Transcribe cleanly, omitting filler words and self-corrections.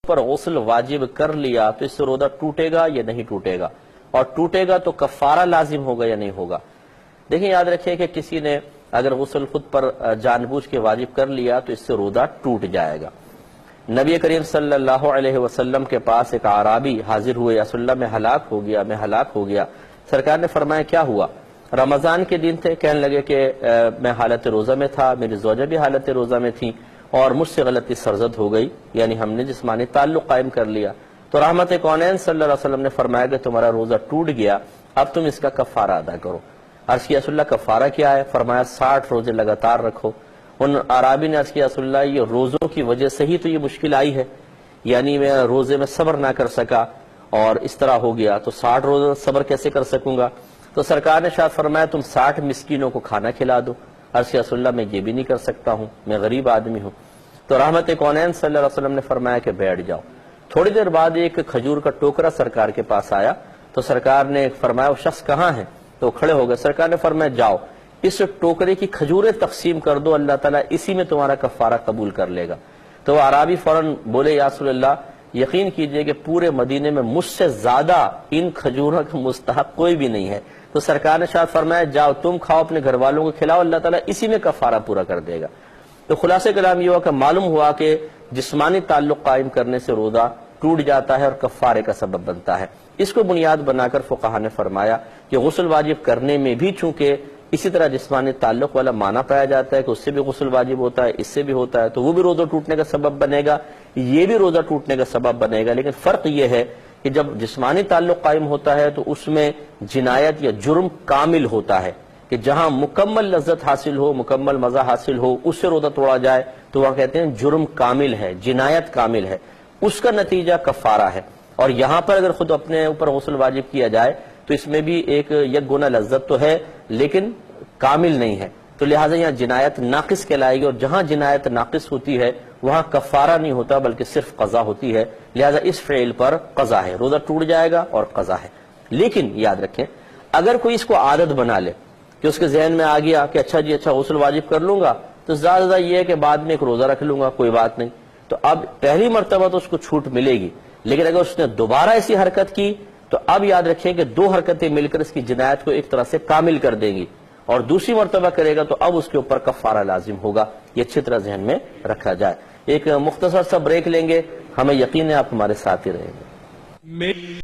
پر غسل واجب کر لیا تو اس سے روزہ ٹوٹے گا یا نہیں ٹوٹے گا، اور ٹوٹے گا تو کفارہ لازم ہوگا یا نہیں ہوگا۔ دیکھیں یاد رکھیں کہ کسی نے اگر غسل خود پر جان بوجھ کے واجب کر لیا تو اس سے روزہ ٹوٹ جائے گا۔ نبی کریم صلی اللہ علیہ وسلم کے پاس ایک اعرابی حاضر ہوئے، یا رسول اللہ میں ہلاک ہو گیا۔ سرکار نے فرمایا کیا ہوا؟ رمضان کے دن تھے، کہنے لگے کہ میں حالت روزہ میں تھا، میری زوجہ بھی حالت روزہ میں تھی اور مجھ سے غلطی سرزد ہو گئی، یعنی ہم نے جسمانی تعلق قائم کر لیا۔ تو رحمت کونین صلی اللہ علیہ وسلم نے فرمایا کہ تمہارا روزہ ٹوٹ گیا، اب تم اس کا کفارہ ادا کرو۔ عرض کیا رسول اللہ کفارہ کیا ہے؟ فرمایا 60 روزے لگاتار رکھو۔ ان عرابی نے عرض کیا رسول اللہ یہ روزوں کی وجہ سے ہی تو یہ مشکل آئی ہے، یعنی میں روزے میں صبر نہ کر سکا اور اس طرح ہو گیا، تو 60 روزے صبر کیسے کر سکوں گا؟ تو سرکار نے شاید فرمایا تم 60 مسکینوں کو کھانا کھلا دو۔ عرض کیا رسول اللہ میں یہ بھی نہیں کر سکتا ہوں، میں غریب آدمی ہوں۔ تو رحمت کونین صلی اللہ علیہ وسلم نے فرمایا کہ بیٹھ جاؤ۔ تھوڑی دیر بعد ایک کھجور کا ٹوکرا سرکار کے پاس آیا، تو سرکار نے فرمایا وہ شخص کہاں ہے؟ تو کھڑے ہو گئے۔ سرکار نے فرمایا جاؤ اس ٹوکرے کی کھجوریں تقسیم کر دو، اللہ تعالیٰ اسی میں تمہارا کفارہ قبول کر لے گا۔ تو عرابی فوراً بولے یا رسول اللہ یقین کیجئے کہ پورے مدینے میں مجھ سے زیادہ ان کھجوروں کا مستحق کوئی بھی نہیں ہے۔ تو سرکار نے شاید فرمایا جاؤ تم کھاؤ، اپنے گھر والوں کو کھلاؤ، اللہ تعالیٰ اسی میں کفارہ پورا کر دے گا۔ تو خلاصہ کلام یہ ہوا کہ معلوم ہوا کہ جسمانی تعلق قائم کرنے سے روزہ ٹوٹ جاتا ہے اور کفارے کا سبب بنتا ہے۔ اس کو بنیاد بنا کر فقہا نے فرمایا کہ غسل واجب کرنے میں بھی چونکہ اسی طرح جسمانی تعلق والا معنی پایا جاتا ہے کہ اس سے بھی غسل واجب ہوتا ہے، اس سے بھی ہوتا ہے، تو وہ بھی روزہ ٹوٹنے کا سبب بنے گا، یہ بھی روزہ ٹوٹنے کا سبب بنے گا۔ لیکن فرق یہ ہے کہ جب جسمانی تعلق قائم ہوتا ہے تو اس میں جنایت یا جرم کامل ہوتا ہے، کہ جہاں مکمل لذت حاصل ہو، مکمل مزہ حاصل ہو، اس سے روزہ توڑا جائے تو وہاں کہتے ہیں جرم کامل ہے، جنایت کامل ہے، اس کا نتیجہ کفارہ ہے۔ اور یہاں پر اگر خود اپنے اوپر غسل واجب کیا جائے تو اس میں بھی ایک یک گنا لذت تو ہے لیکن کامل نہیں ہے، تو لہٰذا یہاں جنایت ناقص کہلائے گی، اور جہاں جنایت ناقص ہوتی ہے وہاں کفارہ نہیں ہوتا بلکہ صرف قضا ہوتی ہے، لہٰذا اس فعل پر قضا ہے، روزہ ٹوٹ جائے گا اور قضا ہے۔ لیکن یاد رکھیں اگر کوئی اس کو عادت بنا لے کہ اس کے ذہن میں آ گیا کہ اچھا جی اچھا غسل واجب کر لوں گا تو زیادہ یہ ہے کہ بعد میں ایک روزہ رکھ لوں گا، کوئی بات نہیں، تو اب پہلی مرتبہ تو اس کو چھوٹ ملے گی، لیکن اگر اس نے دوبارہ ایسی حرکت کی تو اب یاد رکھیں کہ 2 حرکتیں مل کر اس کی جنایت کو ایک طرح سے کامل کر دیں گی، اور دوسری مرتبہ کرے گا تو اب اس کے اوپر کفارہ لازم ہوگا۔ یہ اچھی طرح ذہن میں رکھا جائے۔ ایک مختصر سا بریک لیں گے، ہمیں یقین ہے آپ ہمارے ساتھ ہی رہیں گے۔